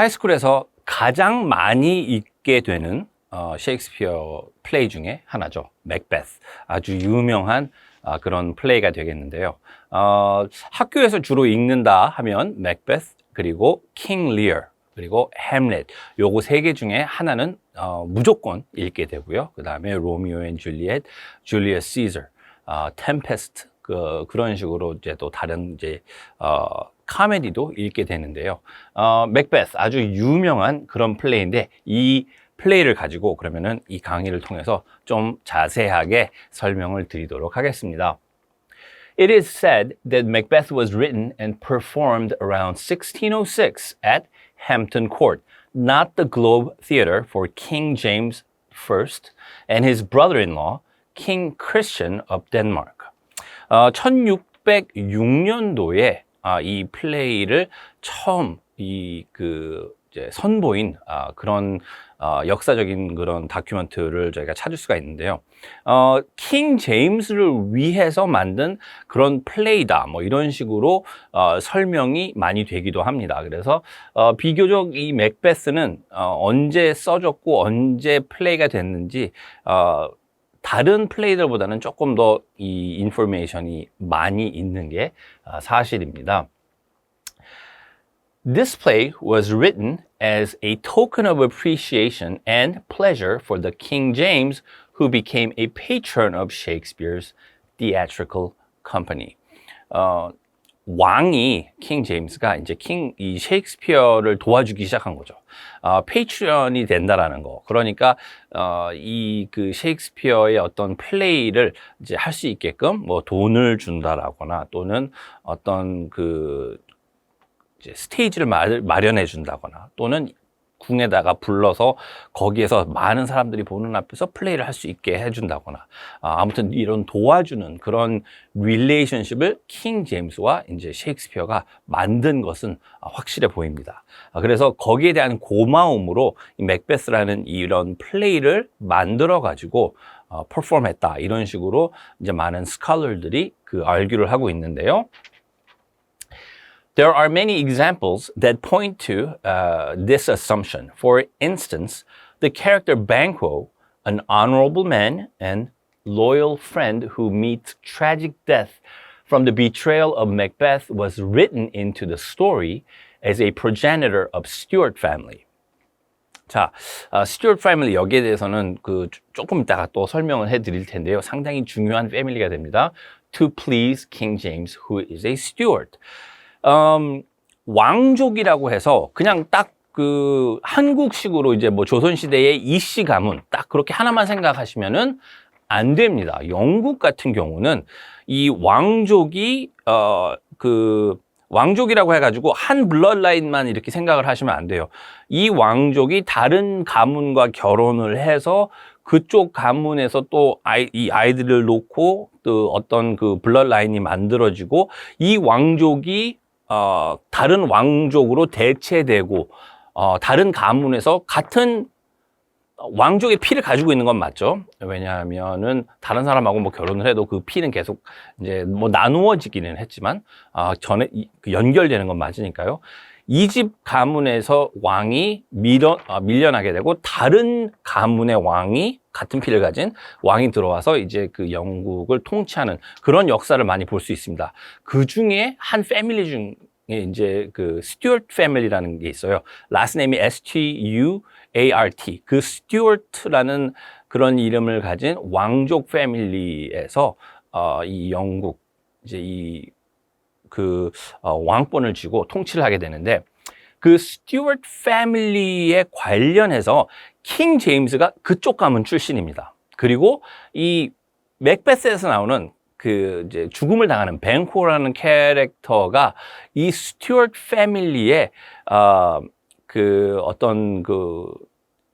하이스쿨에서 가장 많이 읽게 되는 셰익스피어 플레이 중에 하나죠. 맥베스. 아주 유명한 그런 플레이가 되겠는데요. 학교에서 주로 읽는다 하면 맥베스, 그리고 킹 리어, 그리고 햄릿. 요거 세 개 중에 하나는 무조건 읽게 되고요. 그 다음에 로미오 앤 줄리엣, 줄리어스 시저, 템페스트, 그런 식으로 이제 또 다른 이제 카메디도 읽게 되는데요. 맥베스 아주 유명한 그런 플레이인데, 이 플레이를 가지고 그러면은 이 강의를 통해서 좀 자세하게 설명을 드리도록 하겠습니다. It is said that Macbeth was written and performed around 1606 at Hampton Court, not the Globe Theatre, for King James I and his brother-in-law, King Christian of Denmark. 1606년도에 이 플레이를 처음 이제 선보인 그런 역사적인 그런 다큐멘터리를 저희가 찾을 수가 있는데요. 킹 제임스를 위해서 만든 그런 플레이다, 뭐 이런 식으로 설명이 많이 되기도 합니다. 그래서 비교적 이 맥베스는 언제 써졌고 언제 플레이가 됐는지 다른 플레이들보다는 조금 더 이 인포메이션이 많이 있는 게 사실입니다. This play was written as a token of appreciation and pleasure for the King James, who became a patron of Shakespeare's theatrical company. 왕이 킹 제임스가 이제 이 셰익스피어를 도와주기 시작한 거죠. 페이트런이 된다라는 거. 그러니까 이 셰익스피어의 어떤 플레이를 이제 할 수 있게끔 뭐 돈을 준다라거나, 또는 어떤 이제 스테이지를 마련해 준다거나, 또는 궁에다가 불러서 거기에서 많은 사람들이 보는 앞에서 플레이를 할 수 있게 해준다거나, 아무튼 이런 도와주는 그런 릴레이션십을 킹 제임스와 이제 셰익스피어가 만든 것은 확실해 보입니다. 그래서 거기에 대한 고마움으로 이 맥베스라는 이런 플레이를 만들어 가지고 퍼포먼했다, 이런 식으로 이제 많은 스칼러들이 알규를 하고 있는데요. There are many examples that point to this assumption. For instance, the character Banquo, an honorable man and loyal friend who meets tragic death from the betrayal of Macbeth, was written into the story as a progenitor of Stuart family. 자, 스튜어트 패밀리, 여기에 대해서는 조금 이따가 또 설명을 해드릴 텐데요. 상당히 중요한 패밀리가 됩니다. To please King James, who is a Stuart. 왕족이라고 해서 그냥 딱 한국식으로 이제 뭐 조선시대의 이씨 가문 딱 그렇게 하나만 생각하시면은 안 됩니다. 영국 같은 경우는 이 왕족이 왕족이라고 해가지고 한 블러드라인만 이렇게 생각을 하시면 안 돼요. 이 왕족이 다른 가문과 결혼을 해서 그쪽 가문에서 또 이 아이들을 놓고 또 어떤 블러드라인이 만들어지고, 이 왕족이 다른 왕족으로 대체되고, 다른 가문에서 같은 왕족의 피를 가지고 있는 건 맞죠. 왜냐하면은 다른 사람하고 뭐 결혼을 해도 그 피는 계속 이제 뭐 나누어지기는 했지만, 전에 연결되는 건 맞으니까요. 이 집 가문에서 왕이 밀려나게 되고, 다른 가문의 왕이, 같은 피를 가진 왕이 들어와서 이제 영국을 통치하는 그런 역사를 많이 볼 수 있습니다. 그 중에 한 패밀리 중에 이제 스튜어트 패밀리라는 게 있어요. 라스트 네임이 STUART. 스튜어트라는 그런 이름을 가진 왕족 패밀리에서 이 영국 이제 왕권을 쥐고 통치를 하게 되는데, 스튜어트 패밀리에 관련해서 킹 제임스가 그쪽 가문 출신입니다. 그리고 이 맥베스에서 나오는 이제 죽음을 당하는 뱅코라는 캐릭터가 이 스튜어트 패밀리의 어떤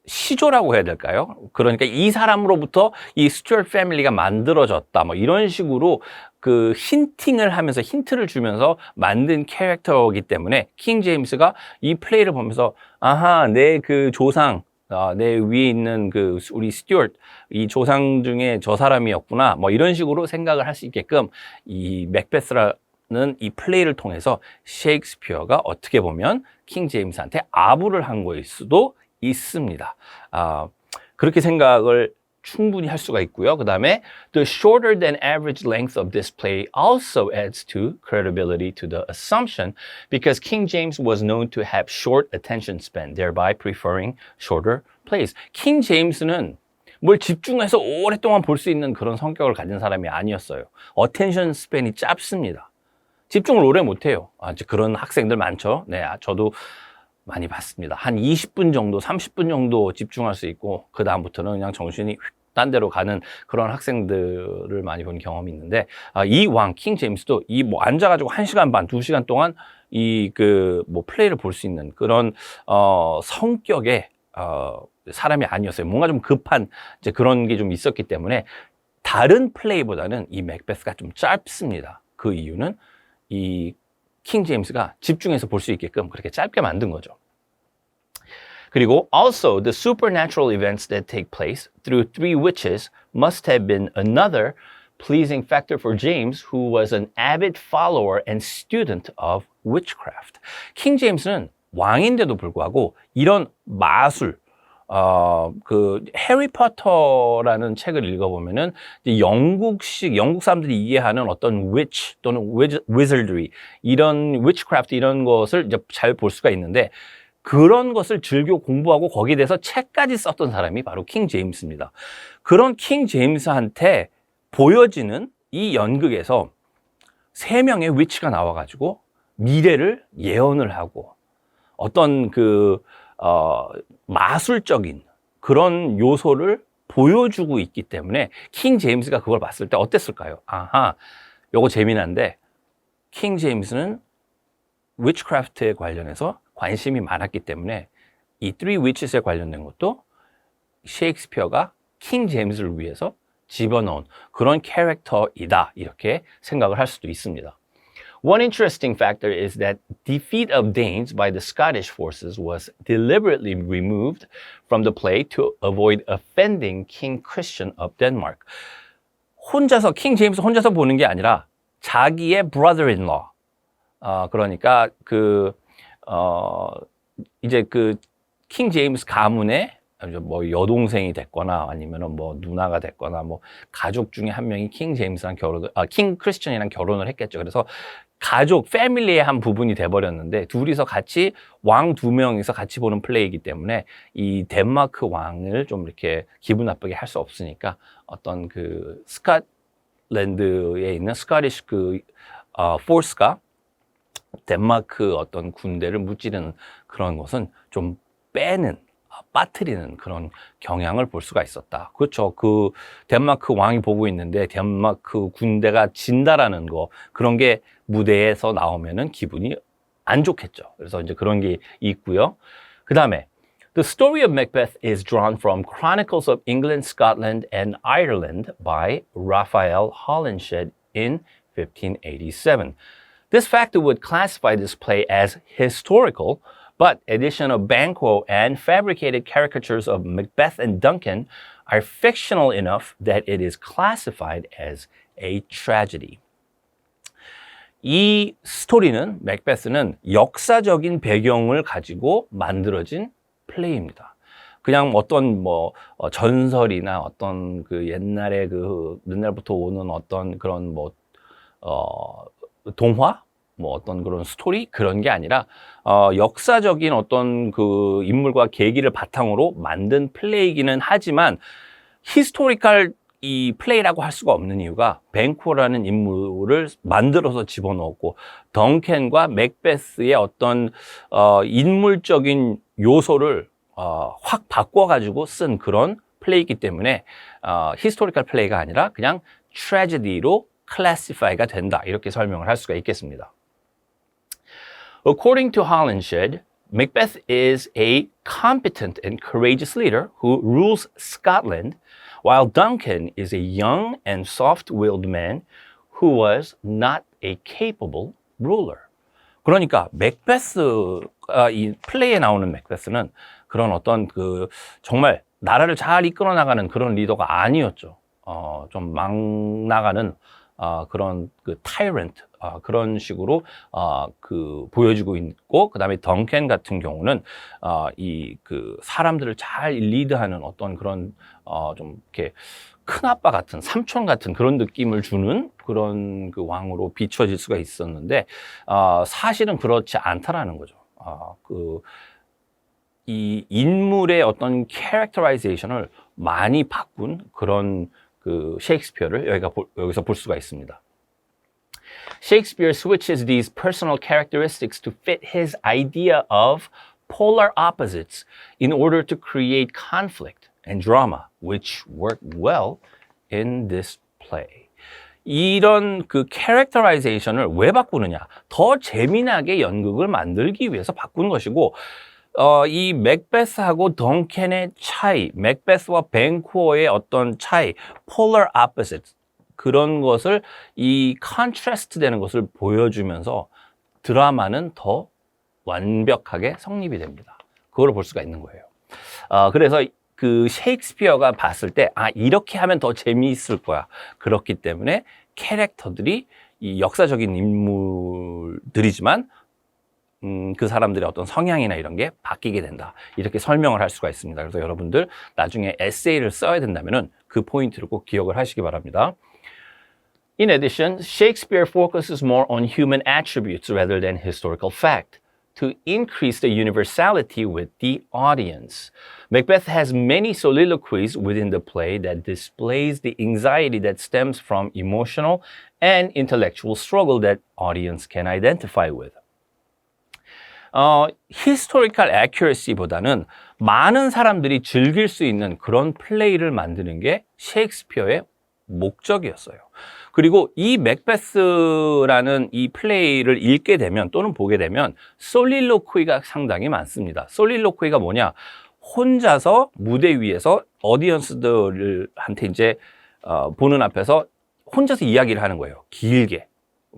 시조라고 해야 될까요? 그러니까 이 사람으로부터 이 스튜어트 패밀리가 만들어졌다, 뭐 이런 식으로 힌팅을 하면서, 힌트를 주면서 만든 캐릭터이기 때문에 킹 제임스가 이 플레이를 보면서, 아하, 내 조상, 내 위에 있는 우리 스튜어트, 이 조상 중에 저 사람이었구나, 뭐 이런 식으로 생각을 할 수 있게끔 이 맥베스라 이 플레이를 통해서 셰익스피어가 어떻게 보면 킹 제임스한테 아부를 한 거일 수도 있습니다. 그렇게 생각을 충분히 할 수가 있고요. 그 다음에 the shorter than average length of this play also adds to credibility to the assumption because King James was known to have short attention span, thereby preferring shorter plays. 킹 제임스는 뭘 집중해서 오랫동안 볼 수 있는 그런 성격을 가진 사람이 아니었어요. 어텐션 스팬이 짧습니다. 집중을 오래 못해요. 이제 그런 학생들 많죠. 네, 저도 많이 봤습니다. 한 20분 정도, 30분 정도 집중할 수 있고 그 다음부터는 그냥 정신이 딴 데로 가는 그런 학생들을 많이 본 경험이 있는데 이 왕 킹 제임스도 이 뭐 앉아가지고 1시간 반, 2시간 동안 이 그 뭐 플레이를 볼 수 있는 그런 성격의 사람이 아니었어요. 뭔가 좀 급한 이제 그런 게 좀 있었기 때문에 다른 플레이보다는 이 맥베스가 좀 짧습니다. 그 이유는 이 킹 제임스가 집중해서 볼 수 있게끔 그렇게 짧게 만든 거죠. 그리고 also the supernatural events that take place through three witches must have been another pleasing factor for James, who was an avid follower and student of witchcraft. 킹 제임스는 왕인데도 불구하고 이런 마술, 그 해리포터라는 책을 읽어보면은 영국 사람들이 이해하는 어떤 witch 또는 wizardry 이런 witchcraft 이런 것을 이제 잘 볼 수가 있는데 그런 것을 즐겨 공부하고 거기에 대해서 책까지 썼던 사람이 바로 킹 제임스입니다. 그런 킹 제임스한테 보여지는 이 연극에서 3명의 위치가 나와가지고 미래를 예언을 하고 어떤 마술적인 그런 요소를 보여주고 있기 때문에 킹 제임스가 그걸 봤을 때 어땠을까요? 요거 재미난데 킹 제임스는 위치크래프트에 관련해서 관심이 많았기 때문에 이 Three Witches에 관련된 것도 셰익스피어가 킹 제임스를 위해서 집어넣은 그런 캐릭터이다 이렇게 생각을 할 수도 있습니다. One interesting factor is that defeat of Danes by the Scottish forces was deliberately removed from the play to avoid offending King Christian of Denmark. 킹 제임스 혼자서 보는 게 아니라 자기의 brother-in-law, 그러니까 이제 킹 제임스 가문의 뭐 여동생이 됐거나 아니면은 뭐 누나가 됐거나 뭐 가족 중에 한 명이 킹 크리스천이랑 결혼을 했겠죠. 그래서 가족, 패밀리의 한 부분이 돼버렸는데 둘이서 같이 왕 2명이서 같이 보는 플레이이기 때문에 이 덴마크 왕을 좀 이렇게 기분 나쁘게 할 수 없으니까 어떤 스캇랜드에 있는 스코티시 포스가 덴마크 어떤 군대를 무찌르는 그런 것은 좀 빠뜨리는 그런 경향을 볼 수가 있었다. 그렇죠. 덴마크 왕이 보고 있는데 덴마크 군대가 진다라는 거, 그런 게 무대에서 나오면은 기분이 안 좋겠죠. 그래서 이제 그런 게 있고요. 그 다음에 The story of Macbeth is drawn from Chronicles of England, Scotland, and Ireland by Raphael Holinshed in 1587. This factor would classify this play as historical, but addition of Banquo and fabricated caricatures of Macbeth and Duncan are fictional enough that it is classified as a tragedy. 이 스토리는, 맥베스는 역사적인 배경을 가지고 만들어진 플레이입니다. 그냥 어떤 전설이나 어떤 옛날에 옛날부터 오는 어떤 그런 동화? 어떤 그런 스토리? 그런 게 아니라, 역사적인 어떤 인물과 계기를 바탕으로 만든 플레이이기는 하지만, 히스토리컬 이 플레이라고 할 수가 없는 이유가, 뱅코라는 인물을 만들어서 집어넣었고, 덩켄과 맥베스의 어떤, 인물적인 요소를, 확 바꿔가지고 쓴 그런 플레이이기 때문에, 히스토리컬 플레이가 아니라 그냥 트래지디로 classify가 된다. 이렇게 설명을 할 수가 있겠습니다. According to Holinshed, Macbeth is a competent and courageous leader who rules Scotland, while Duncan is a young and soft-willed man who was not a capable ruler. 그러니까 맥베스가 이 플레이에 나오는 맥베스는 그런 어떤 정말 나라를 잘 이끌어 나가는 그런 리더가 아니었죠. 좀 막 나가는 그런 타이런트, 그런 식으로 보여주고 있고, 그다음에 덩켄 같은 경우는 이 그 사람들을 잘 리드하는 어떤 그런 좀 이렇게 큰아빠 같은, 삼촌 같은 그런 느낌을 주는 그런 그 왕으로 비춰질 수가 있었는데, 사실은 그렇지 않다라는 거죠. 이 인물의 어떤 캐릭터라이제이션을 많이 바꾼 그런 그 셰익스피어를 여기서 볼 수가 있습니다. Shakespeare switches these personal characteristics to fit his idea of polar opposites in order to create conflict and drama, which work well in this play. 이런 그 캐릭터라이제이션을 왜 바꾸느냐? 더 재미나게 연극을 만들기 위해서 바꾼 것이고, 이 맥베스하고 덩켄의 차이, 맥베스와 뱅코어의 어떤 차이, polar opposites, 그런 것을 이 컨트라스트 되는 것을 보여주면서 드라마는 더 완벽하게 성립이 됩니다. 그걸 볼 수가 있는 거예요. 그래서 그 셰익스피어가 봤을 때 이렇게 하면 더 재미있을 거야. 그렇기 때문에 캐릭터들이 이 역사적인 인물들이지만 그 사람들의 어떤 성향이나 이런 게 바뀌게 된다. 이렇게 설명을 할 수가 있습니다. 그래서 여러분들 나중에 에세이를 써야 된다면은 그 포인트를 꼭 기억을 하시기 바랍니다. In addition, Shakespeare focuses more on human attributes rather than historical fact to increase the universality with the audience. Macbeth has many soliloquies within the play that displays the anxiety that stems from emotional and intellectual struggle that audience can identify with. 히스토리컬 애큐러시보다는 많은 사람들이 즐길 수 있는 그런 플레이를 만드는 게 셰익스피어의 목적이었어요. 그리고 이 맥베스라는 이 플레이를 읽게 되면 또는 보게 되면 솔릴로퀴가 상당히 많습니다. 솔릴로퀴가 뭐냐? 혼자서 무대 위에서 오디언스들한테 이제 보는 앞에서 혼자서 이야기를 하는 거예요. 길게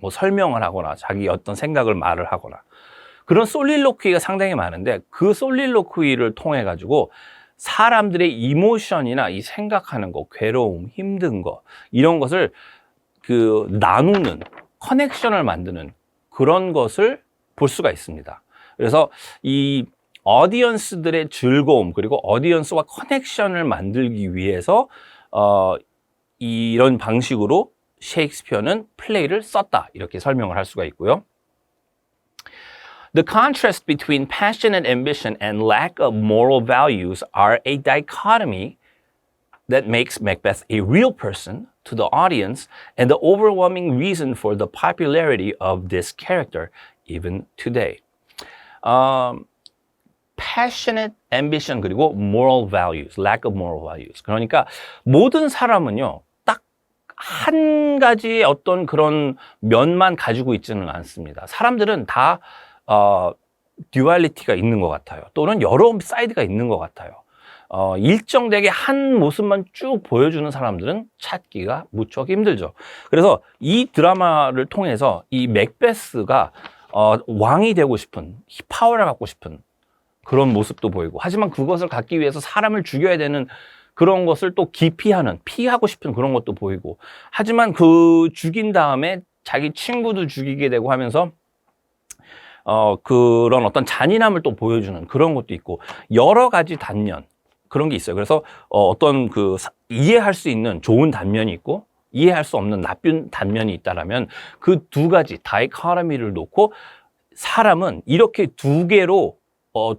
뭐 설명을 하거나 자기 어떤 생각을 말을 하거나 그런 솔릴로퀴가 상당히 많은데 그 솔릴로퀴를 통해 가지고 사람들의 이모션이나 이 생각하는 거, 괴로움, 힘든 거 이런 것을 그 나누는 커넥션을 만드는 그런 것을 볼 수가 있습니다. 그래서 이 어디언스들의 즐거움 그리고 어디언스와 커넥션을 만들기 위해서 이런 방식으로 셰익스피어는 플레이를 썼다 이렇게 설명을 할 수가 있고요. The contrast between passionate ambition and lack of moral values are a dichotomy that makes Macbeth a real person to the audience and the overwhelming reason for the popularity of this character even today. Passionate ambition 그리고 moral values, lack of moral values. 그러니까 모든 사람은요, 딱 한 가지의 어떤 그런 면만 가지고 있지는 않습니다. 사람들은 다 듀얼리티가 있는 것 같아요. 또는 여러 사이드가 있는 것 같아요. 일정되게 한 모습만 쭉 보여주는 사람들은 찾기가 무척 힘들죠. 그래서 이 드라마를 통해서 이 맥베스가 왕이 되고 싶은, 파워를 갖고 싶은 그런 모습도 보이고 하지만 그것을 갖기 위해서 사람을 죽여야 되는 그런 것을 또 기피하는, 피하고 싶은 그런 것도 보이고 하지만 그 죽인 다음에 자기 친구도 죽이게 되고 하면서 그런 어떤 잔인함을 또 보여주는 그런 것도 있고 여러 가지 단면 그런 게 있어요. 그래서 어떤 그 이해할 수 있는 좋은 단면이 있고 이해할 수 없는 나쁜 단면이 있다라면 그 두 가지 다이코토미를 놓고 사람은 이렇게 두 개로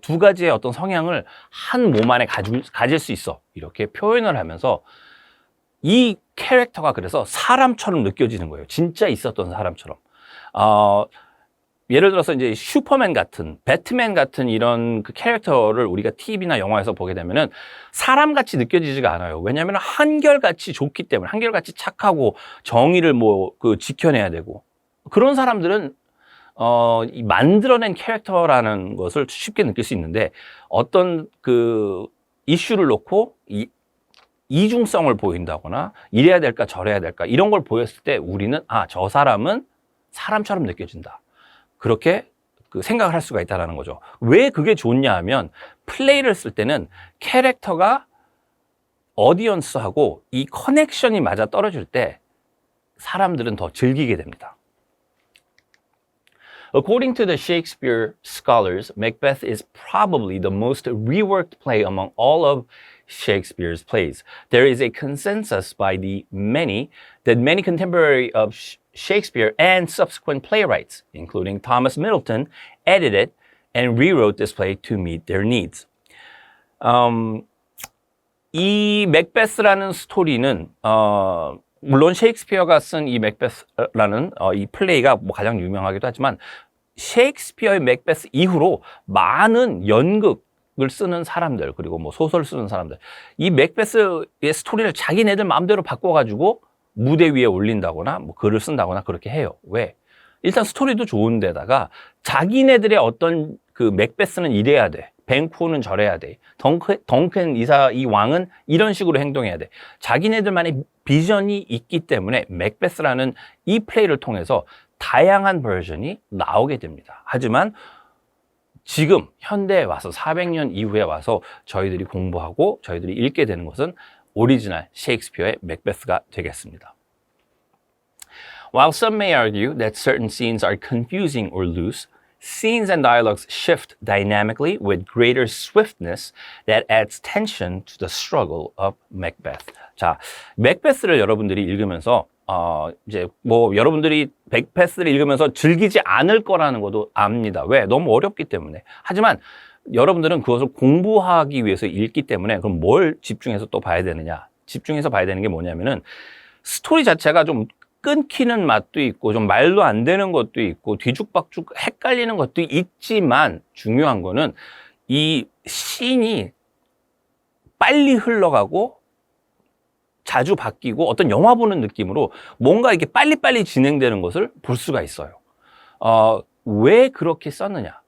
두 가지의 어떤 성향을 한 몸 안에 가질 수 있어 이렇게 표현을 하면서 이 캐릭터가 그래서 사람처럼 느껴지는 거예요. 진짜 있었던 사람처럼. 예를 들어서 이제 슈퍼맨 같은, 배트맨 같은 이런 그 캐릭터를 우리가 TV나 영화에서 보게 되면은 사람같이 느껴지지가 않아요. 왜냐하면 한결같이 좋기 때문에, 한결같이 착하고 정의를 지켜내야 되고 그런 사람들은 이 만들어낸 캐릭터라는 것을 쉽게 느낄 수 있는데 어떤 그 이슈를 놓고 이중성을 보인다거나 이래야 될까 저래야 될까 이런 걸 보였을 때 우리는 저 사람은 사람처럼 느껴진다. 그렇게 생각을 할 수가 있다는 거죠. 왜 그게 좋냐 하면 플레이를 쓸 때는 캐릭터가 어디언스하고 이 커넥션이 맞아 떨어질 때 사람들은 더 즐기게 됩니다. According to the Shakespeare scholars, Macbeth is probably the most reworked play among all of Shakespeare's plays. There is a consensus by the many that many contemporary of Shakespeare and subsequent playwrights, including Thomas Middleton, edited and rewrote this play to meet their needs. 이 맥베스라는 스토리는 물론 셰익스피어가 쓴 이 맥베스라는 이 플레이가 뭐 가장 유명하기도 하지만 셰익스피어의 맥베스 이후로 많은 연극을 쓰는 사람들 그리고 뭐 소설 쓰는 사람들 이 맥베스의 스토리를 자기네들 마음대로 바꿔가지고 무대 위에 올린다거나 뭐 글을 쓴다거나 그렇게 해요. 왜? 일단 스토리도 좋은데다가 자기네들의 어떤 그 맥베스는 이래야 돼. 뱅쿠는 저래야 돼. 덩큰 이 왕은 이런 식으로 행동해야 돼. 자기네들만의 비전이 있기 때문에 맥베스라는 이 플레이를 통해서 다양한 버전이 나오게 됩니다. 하지만 지금 현대에 와서 400년 이후에 와서 저희들이 공부하고 저희들이 읽게 되는 것은 오리지널 셰익스피어의 맥베스가 되겠습니다. While some may argue that certain scenes are confusing or loose, scenes and dialogues shift dynamically with greater swiftness that adds tension to the struggle of Macbeth. 자, 맥베스를 여러분들이 읽으면서 이제 뭐 여러분들이 맥베스를 읽으면서 즐기지 않을 거라는 것도 압니다. 왜? 너무 어렵기 때문에. 하지만 여러분들은 그것을 공부하기 위해서 읽기 때문에 그럼 뭘 집중해서 또 봐야 되느냐? 집중해서 봐야 되는 게 뭐냐면은 스토리 자체가 좀 끊기는 맛도 있고 좀 말도 안 되는 것도 있고 뒤죽박죽 헷갈리는 것도 있지만 중요한 거는 이 씬이 빨리 흘러가고 자주 바뀌고 어떤 영화 보는 느낌으로 뭔가 이렇게 빨리빨리 진행되는 것을 볼 수가 있어요. 왜 그렇게 썼느냐?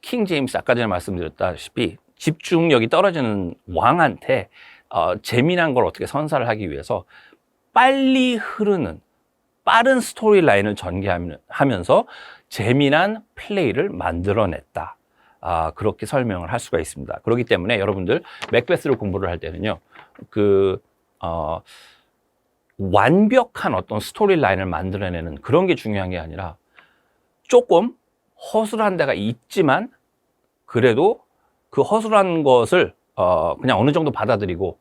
킹 제임스 아까 전에 말씀드렸다시피 집중력이 떨어지는 왕한테 재미난 걸 어떻게 선사를 하기 위해서 빨리 흐르는 빠른 스토리 라인을 전개하면서 재미난 플레이를 만들어냈다. 그렇게 설명을 할 수가 있습니다. 그렇기 때문에 여러분들 맥베스를 공부를 할 때는요, 완벽한 어떤 스토리 라인을 만들어내는 그런 게 중요한 게 아니라 조금 허술한 데가 있지만 그래도 그 허술한 것을 그냥 어느 정도 받아들이고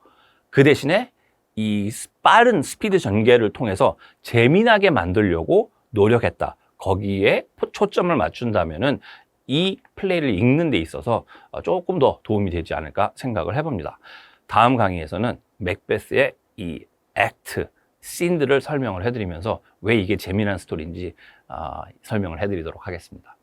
그 대신에 이 빠른 스피드 전개를 통해서 재미나게 만들려고 노력했다. 거기에 초점을 맞춘다면은 이 플레이를 읽는 데 있어서 조금 더 도움이 되지 않을까 생각을 해봅니다. 다음 강의에서는 맥베스의 이 액트, 씬들을 설명을 해드리면서 왜 이게 재미난 스토리인지 설명을 해드리도록 하겠습니다.